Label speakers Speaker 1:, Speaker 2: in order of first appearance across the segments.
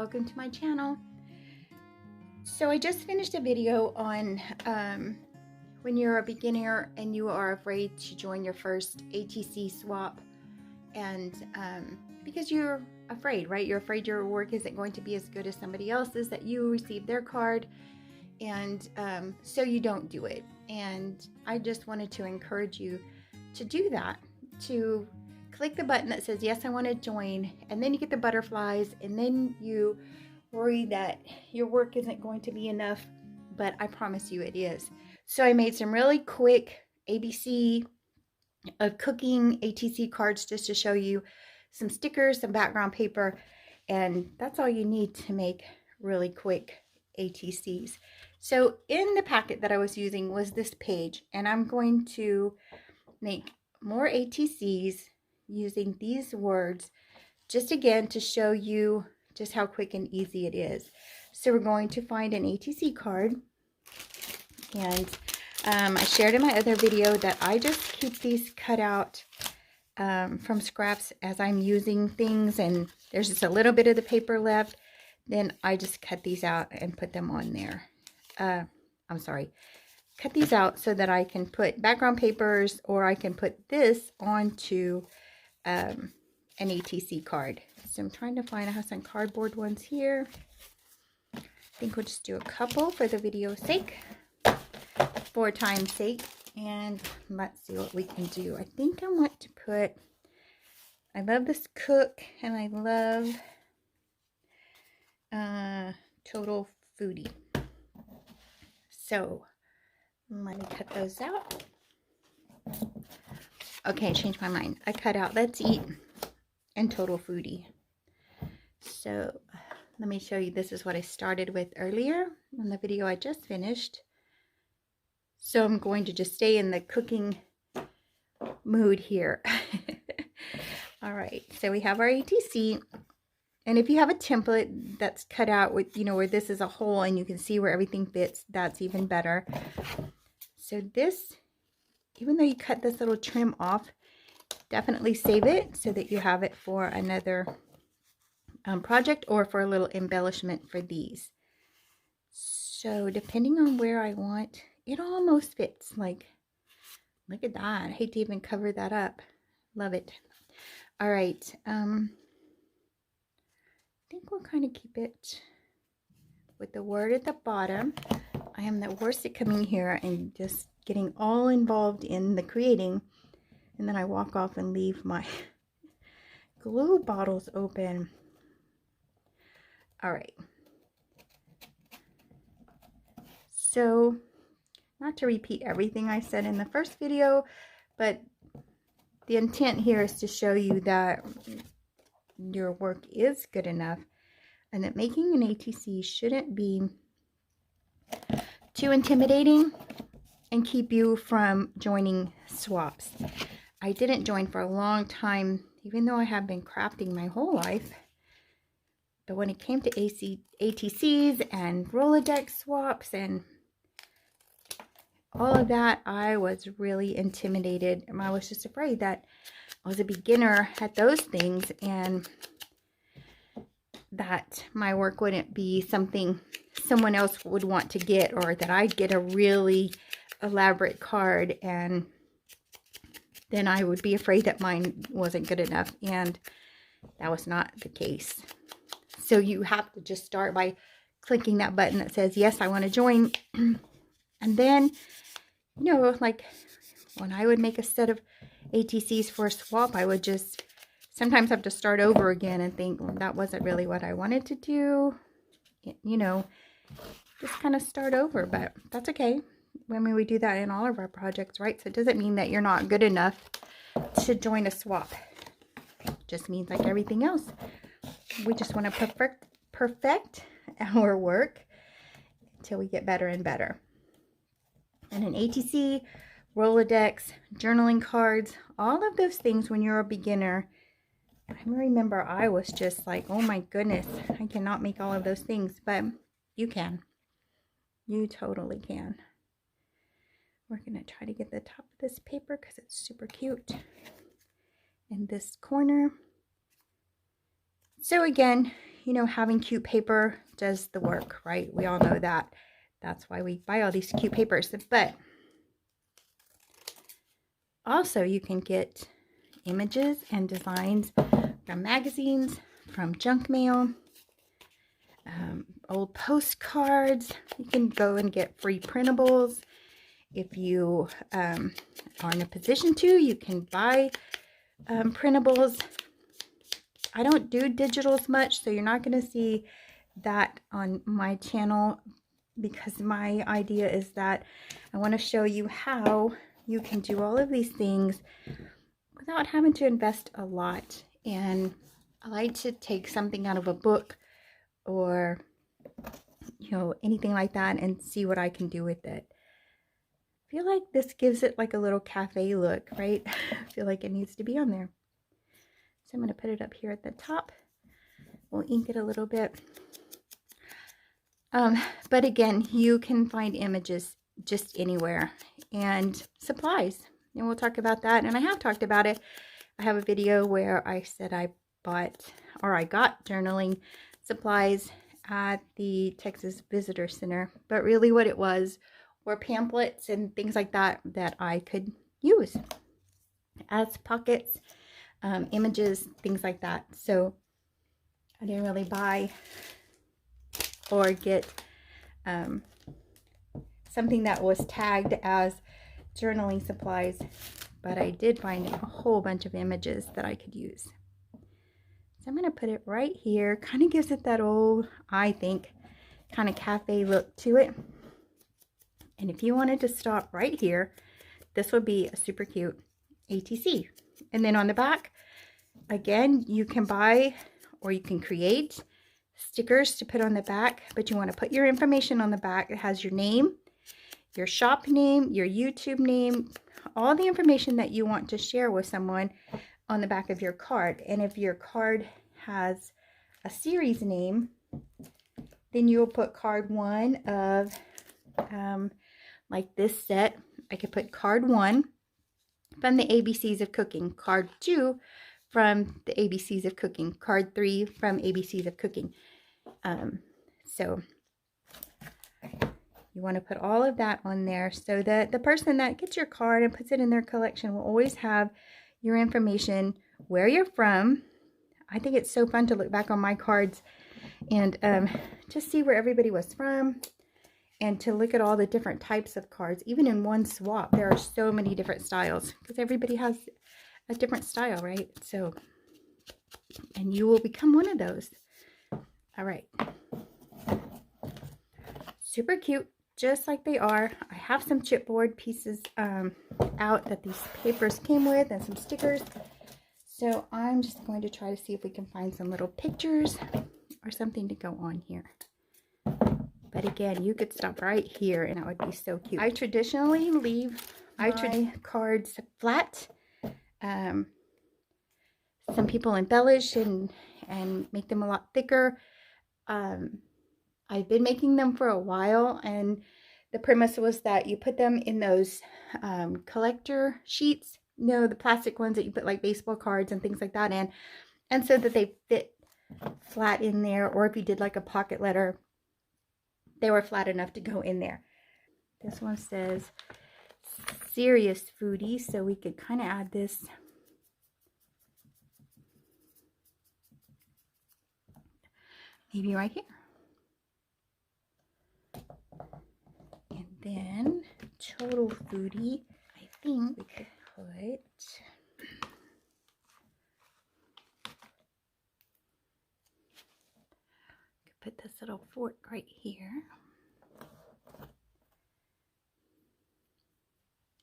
Speaker 1: welcome to my channel. So I just finished a video on when you're a beginner and you are afraid to join your first ATC swap, and because you're afraid, right? You're afraid your work isn't going to be as good as somebody else's, that you receive their card, and so you don't do it. And I just wanted to encourage you to do that, to click the button that says yes, I want to join, and then you get the butterflies, and then you worry that your work isn't going to be enough, but I promise you it is. So I made some really quick ABC of cooking ATC cards just to show you some stickers, some background paper, and that's all you need to make really quick ATCs. So in the packet that I was using was this page, and I'm going to make more ATCs using these words, just again to show you just how quick and easy it is. So we're going to find an ATC card, and I shared in my other video that I just keep these cut out from scraps as I'm using things, and there's just a little bit of the paper left. Then I just cut these out and put them on there. Cut these out so that I can put background papers, or I can put this onto an ATC card. So I'm trying to find, I have some cardboard ones here. I think we'll just do a couple for the video's sake, for time's sake, and let's see what we can do. I think I want to put, I love this cook, and I love Total Foodie. So let me cut those out. Okay, change my mind. I cut out Let's Eat and Total Foodie. So let me show you. This is what I started with earlier in the video I just finished. So I'm going to just stay in the cooking mood here. All right, so we have our ATC. And if you have a template that's cut out with, you know, where this is a hole and you can see where everything fits, that's even better. So this, even though you cut this little trim off, definitely save it so that you have it for another project, or for a little embellishment for these. So depending on where I want, it almost fits. Like, look at that. I hate to even cover that up. Love it. All right. I think we'll kind of keep it with the word at the bottom. I am the worst at coming here and just getting all involved in the creating, and then I walk off and leave my glue bottles open. All right. So, not to repeat everything I said in the first video, but the intent here is to show you that your work is good enough, and that making an ATC shouldn't be too intimidating and keep you from joining swaps. I didn't join for a long time, even though I have been crafting my whole life. But when it came to ATCs and Rolodex swaps and all of that, I was really intimidated. And I was just afraid that I was a beginner at those things, and that my work wouldn't be something someone else would want to get, or that I'd get a really elaborate card and then I would be afraid that mine wasn't good enough, and that was not the case. So you have to just start by clicking that button that says yes, I want to join. And then, you know, like when I would make a set of ATCs for a swap, I would just sometimes have to start over again and think, well, that wasn't really what I wanted to do. You know, just kind of start over, but that's okay. I mean, we do that in all of our projects, right? So it doesn't mean that you're not good enough to join a swap. It just means, like everything else, we just want to perfect our work until we get better and better. And an ATC, Rolodex, journaling cards, all of those things when you're a beginner, I remember I was just like, oh my goodness, I cannot make all of those things, but you can. You totally can. We're going to try to get the top of this paper because it's super cute. In this corner. So again, you know, having cute paper does the work, right? We all know that. That's why we buy all these cute papers. But also you can get images and designs from magazines, from junk mail, old postcards. You can go and get free printables. If you are in a position to, you can buy printables. I don't do digitals much, so you're not going to see that on my channel, because my idea is that I want to show you how you can do all of these things without having to invest a lot. And I like to take something out of a book or, you know, anything like that and see what I can do with it. I feel like this gives it like a little cafe look, right? I feel like it needs to be on there. So I'm going to put it up here at the top. We'll ink it a little bit. But again, you can find images just anywhere, and supplies. And we'll talk about that. And I have talked about it. I have a video where I said I got journaling supplies at the Texas Visitor Center. But really what it was were pamphlets and things like that that I could use as pockets, images, things like that. So I didn't really buy or get something that was tagged as journaling supplies, but I did find a whole bunch of images that I could use. So I'm going to put it right here. Kind of gives it that old, I think, kind of cafe look to it. And if you wanted to stop right here, this would be a super cute ATC. And then on the back, again, you can buy or you can create stickers to put on the back, but you want to put your information on the back. It has your name, your shop name, your YouTube name, all the information that you want to share with someone on the back of your card. And if your card has a series name, then you'll put card 1 of like this set. I could put card 1 from the ABCs of cooking, card 2 from the ABCs of cooking, card 3 from ABCs of cooking. So you want to put all of that on there so that the person that gets your card and puts it in their collection will always have your information, where you're from. I think it's so fun to look back on my cards and just see where everybody was from, and to look at all the different types of cards. Even in one swap, there are so many different styles because everybody has a different style, right? So, and you will become one of those. All right. Super cute, just like they are. I have some chipboard pieces out that these papers came with, and some stickers. So I'm just going to try to see if we can find some little pictures or something to go on here. But again, you could stop right here and that would be so cute. I traditionally leave my cards flat. Some people embellish and make them a lot thicker. I've been making them for a while, and the premise was that you put them in those collector sheets, you know, the plastic ones that you put like baseball cards and things like that in, and so that they fit flat in there, or if you did like a pocket letter, they were flat enough to go in there. This one says serious foodie, so we could kind of add this maybe right here. And then total foodie, I think we could put this little fork right here.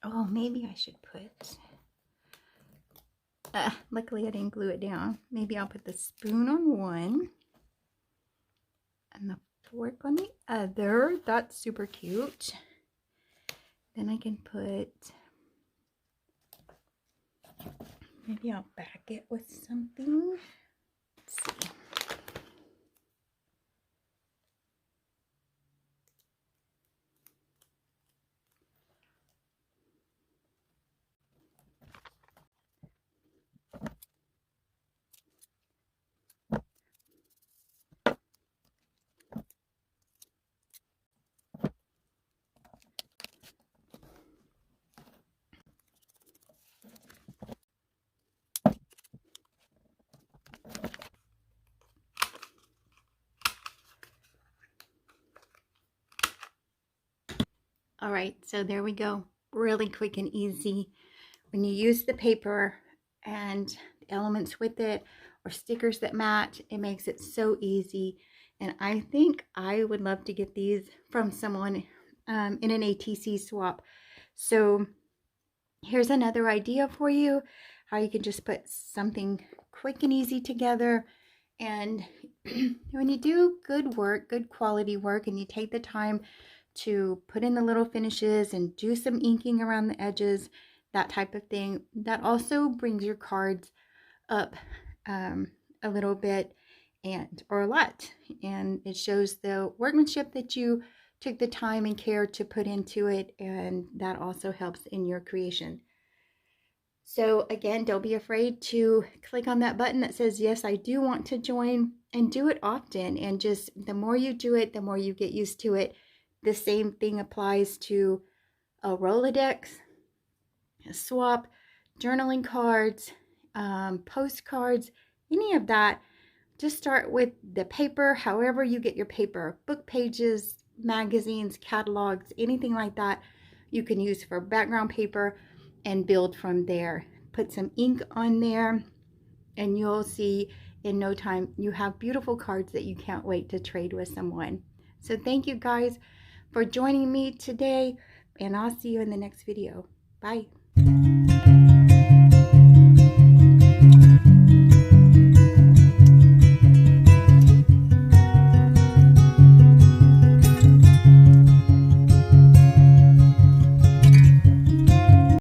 Speaker 1: Oh, maybe I should put, luckily I didn't glue it down. Maybe I'll put the spoon on one and the fork on the other. That's super cute. Then I can put, maybe I'll back it with something. Let's see. All right, so there we go. Really quick and easy. When you use the paper and the elements with it or stickers that match, it makes it so easy. And I think I would love to get these from someone in an ATC swap. So here's another idea for you, how you can just put something quick and easy together. And when you do good work, good quality work, and you take the time to put in the little finishes and do some inking around the edges, that type of thing, that also brings your cards up a little bit or a lot, and it shows the workmanship that you took the time and care to put into it, and that also helps in your creation. So again, don't be afraid to click on that button that says, yes, I do want to join, and do it often. And just the more you do it, the more you get used to it. The same thing applies to a Rolodex, a swap, journaling cards, postcards, any of that. Just start with the paper, however you get your paper, book pages, magazines, catalogs, anything like that you can use for background paper, and build from there. Put some ink on there and you'll see in no time you have beautiful cards that you can't wait to trade with someone. So thank you guys for joining me today, and I'll see you in the next video. Bye.